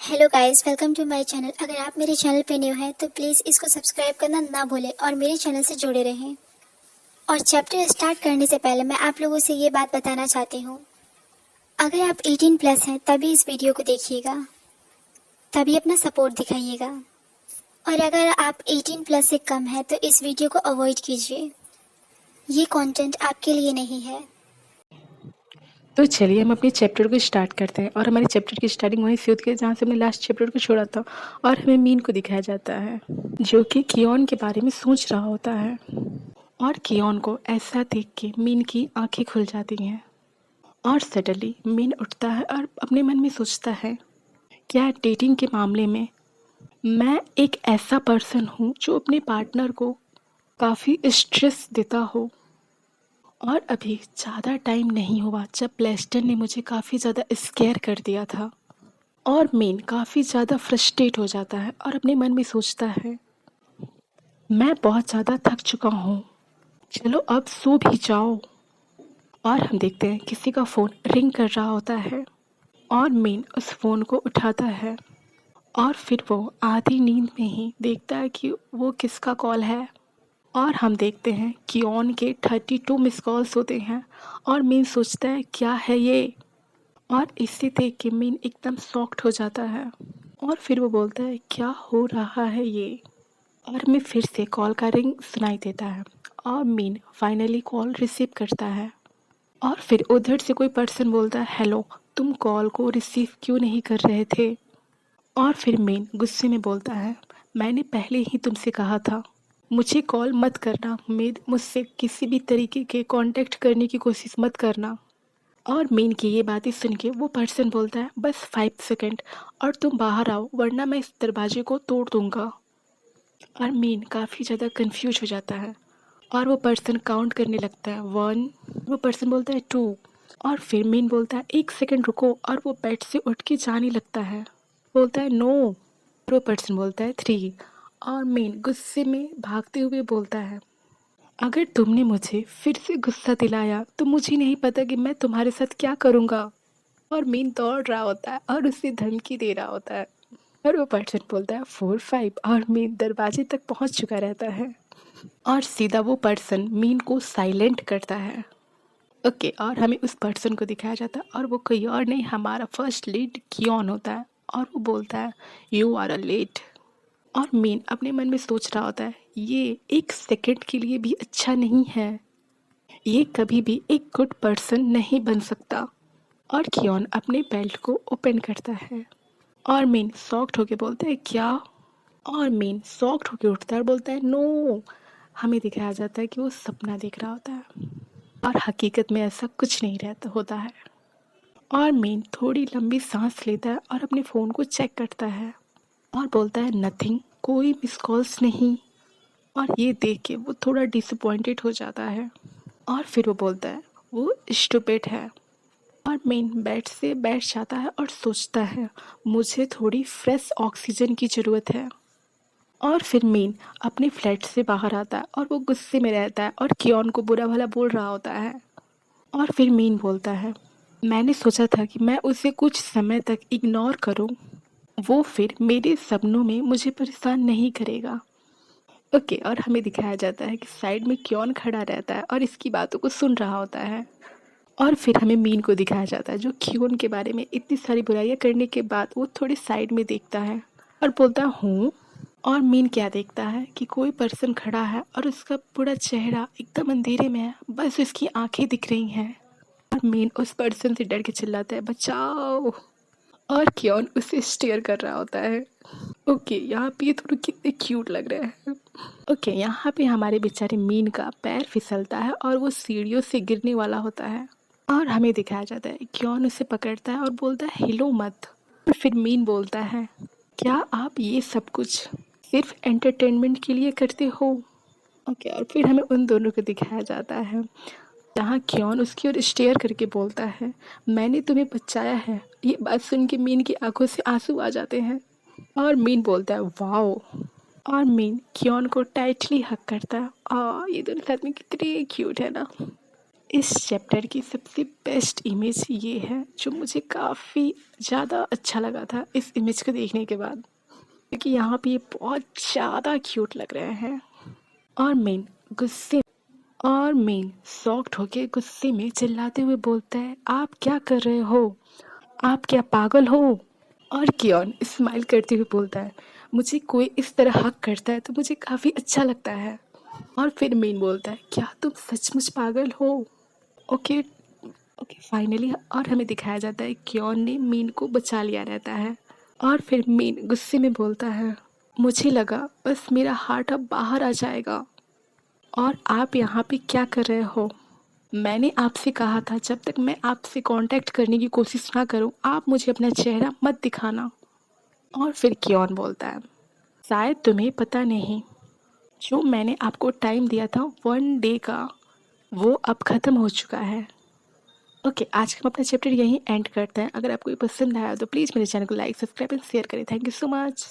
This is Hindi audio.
Hello guys, welcome to my channel. अगर आप मेरे चैनल पे न्यू हैं तो प्लीज़ इसको सब्सक्राइब करना ना भूलें और मेरे चैनल से जुड़े रहें। और चैप्टर स्टार्ट करने से पहले मैं आप लोगों से ये बात बताना चाहती हूँ, अगर आप 18 प्लस हैं तभी इस वीडियो को देखिएगा, तभी अपना सपोर्ट दिखाइएगा। और अगर आप 18 प्लस से कम है तो इस वीडियो को अवॉइड कीजिए, ये कंटेंट आपके लिए नहीं है। तो चलिए हम अपने चैप्टर को स्टार्ट करते हैं। और हमारे चैप्टर की स्टार्टिंग वहीं से होती है जहाँ से हमने लास्ट चैप्टर को छोड़ा था। और हमें मीन को दिखाया जाता है जो कि कियोन के बारे में सोच रहा होता है। और कियोन को ऐसा देख के मीन की आंखें खुल जाती हैं। और सडनली मीन उठता है और अपने मन में सोचता है, क्या डेटिंग के मामले में मैं एक ऐसा पर्सन हूँ जो अपने पार्टनर को काफ़ी स्ट्रेस देता हो। और अभी ज़्यादा टाइम नहीं हुआ जब लेस्टर ने मुझे काफ़ी ज़्यादा स्केयर कर दिया था। और मीन काफ़ी ज़्यादा फ्रस्ट्रेट हो जाता है और अपने मन में सोचता है, मैं बहुत ज़्यादा थक चुका हूँ, चलो अब सो भी जाओ। और हम देखते हैं किसी का फ़ोन रिंग कर रहा होता है और मीन उस फ़ोन को उठाता है। और फिर वो आधी नींद में ही देखता है कि वो किसका कॉल है। और हम देखते हैं कियोन के 32 मिस कॉल्स होते हैं। और मीन सोचता है क्या है ये। और इसे देख के मीन एकदम शॉक्ड हो जाता है। और फिर वो बोलता है क्या हो रहा है ये। और हमें फिर से कॉल का रिंग सुनाई देता है और मीन फाइनली कॉल रिसीव करता है। और फिर उधर से कोई पर्सन बोलता है, हेलो, तुम कॉल को रिसीव क्यों नहीं कर रहे थे। और फिर मीन गुस्से में बोलता है, मैंने पहले ही तुमसे कहा था मुझे कॉल मत करना, मुझसे किसी भी तरीके के कांटेक्ट करने की कोशिश मत करना। और मीन की ये बातें सुन के वो पर्सन बोलता है, बस 5 सेकंड और तुम बाहर आओ वरना मैं इस दरवाजे को तोड़ दूंगा। और मीन काफ़ी ज़्यादा कंफ्यूज हो जाता है और वो पर्सन काउंट करने लगता है 1, वो पर्सन बोलता है 2। और फिर मीन बोलता है 1 सेकंड रुको और वो बेड से उठ के जाने लगता है, बोलता है नो। वो पर्सन बोलता है 3। और मीन गुस्से में भागते हुए बोलता है, अगर तुमने मुझे फिर से गुस्सा दिलाया तो मुझे नहीं पता कि मैं तुम्हारे साथ क्या करूँगा। और मीन दौड़ रहा होता है और उसे धमकी दे रहा होता है। और वो पर्सन बोलता है 4, 5 और मीन दरवाजे तक पहुंच चुका रहता है। और सीधा वो पर्सन मीन को साइलेंट करता है। ओके, और हमें उस पर्सन को दिखाया जाता है और वो कोई और नहीं, हमारा फर्स्ट लीड कियोन होता है। और वो बोलता है यू आर अ लेट। और मीन अपने मन में सोच रहा होता है, ये 1 सेकंड के लिए भी अच्छा नहीं है, ये कभी भी एक गुड पर्सन नहीं बन सकता। और कियोन अपने बेल्ट को ओपन करता है और मीन शॉक्ड होके बोलता है क्या। और मीन शॉक्ड होके उठता है और बोलता है नो। हमें दिखाया जाता है कि वो सपना देख रहा होता है और हकीकत में ऐसा कुछ नहीं रहता होता है। और मीन थोड़ी लंबी सांस लेता है और अपने फ़ोन को चेक करता है और बोलता है नथिंग, कोई मिस कॉल्स नहीं। और ये देख के वो थोड़ा डिसअपॉइंटेड हो जाता है और फिर वो बोलता है वो स्टूपिड है। और मीन बेड से बैठ जाता है और सोचता है मुझे थोड़ी फ्रेश ऑक्सीजन की ज़रूरत है। और फिर मीन अपने फ्लैट से बाहर आता है और वो गुस्से में रहता है और कियोन को बुरा भला बोल रहा होता है। और फिर मीन बोलता है, मैंने सोचा था कि मैं उसे कुछ समय तक इग्नोर करूं, वो फिर मेरे सपनों में मुझे परेशान नहीं करेगा। ओके, और हमें दिखाया जाता है कि साइड में कियोन खड़ा रहता है और इसकी बातों को सुन रहा होता है। और फिर हमें मीन को दिखाया जाता है जो कियोन के बारे में इतनी सारी बुराइयां करने के बाद वो थोड़ी साइड में देखता है और बोलता हूँ। और मीन क्या देखता है कि कोई पर्सन खड़ा है और उसका पूरा चेहरा एकदम अंधेरे में है, बस उसकी आंखें दिख रही हैं। और मीन उस पर्सन से डर के चिल्लाता है बचाओ। और कियोन उसे स्टेयर कर रहा होता है। ओके, यहाँ पे ये थोड़ा कितने क्यूट लग रहे हैं। ओके, यहाँ पे हमारे बेचारे मीन का पैर फिसलता है और वो सीढ़ियों से गिरने वाला होता है। और हमें दिखाया जाता है कियोन उसे पकड़ता है और बोलता है हिलो मत। और फिर मीन बोलता है, क्या आप ये सब कुछ सिर्फ एंटरटेनमेंट के लिए करते हो। ओके, और फिर हमें उन दोनों को दिखाया जाता है जहाँ कियोन उसकी ओर स्टेयर करके बोलता है, मैंने तुम्हें बचाया है। ये बात सुन के मीन की आंखों से आंसू आ जाते हैं और मीन बोलता है वाओ। और मीन कियोन को टाइटली हक करता है। ये दोनों साथ में कितने क्यूट है ना। इस चैप्टर की सबसे बेस्ट इमेज ये है जो मुझे काफ़ी ज़्यादा अच्छा लगा था इस इमेज को देखने के बाद, क्योंकि यहाँ पे ये बहुत ज़्यादा क्यूट लग रहे हैं। और गुस्से मेन शॉक्ड होके गुस्से में चिल्लाते हुए बोलता है, आप क्या कर रहे हो, आप क्या पागल हो। और कियोन स्माइल करते हुए बोलता है, मुझे कोई इस तरह हक करता है तो मुझे काफ़ी अच्छा लगता है। और फिर मेन बोलता है, क्या तुम सचमुच पागल हो। ओके ओके फाइनली और हमें दिखाया जाता है कियोन ने मीन को बचा लिया रहता है। और फिर मीन गुस्से में बोलता है, मुझे लगा बस मेरा हार्ट अब बाहर आ जाएगा, और आप यहाँ पे क्या कर रहे हो। मैंने आपसे कहा था जब तक मैं आपसे कांटेक्ट करने की कोशिश ना करूँ आप मुझे अपना चेहरा मत दिखाना। और फिर कियोन बोलता है, शायद तुम्हें पता नहीं, जो मैंने आपको टाइम दिया था 1 डे का, वो अब ख़त्म हो चुका है। ओके आज का हम अपना चैप्टर यहीं एंड करते हैं। अगर आपको ये पसंद आया तो प्लीज़ मेरे चैनल को लाइक सब्सक्राइब एंड शेयर करें। Thank you so much.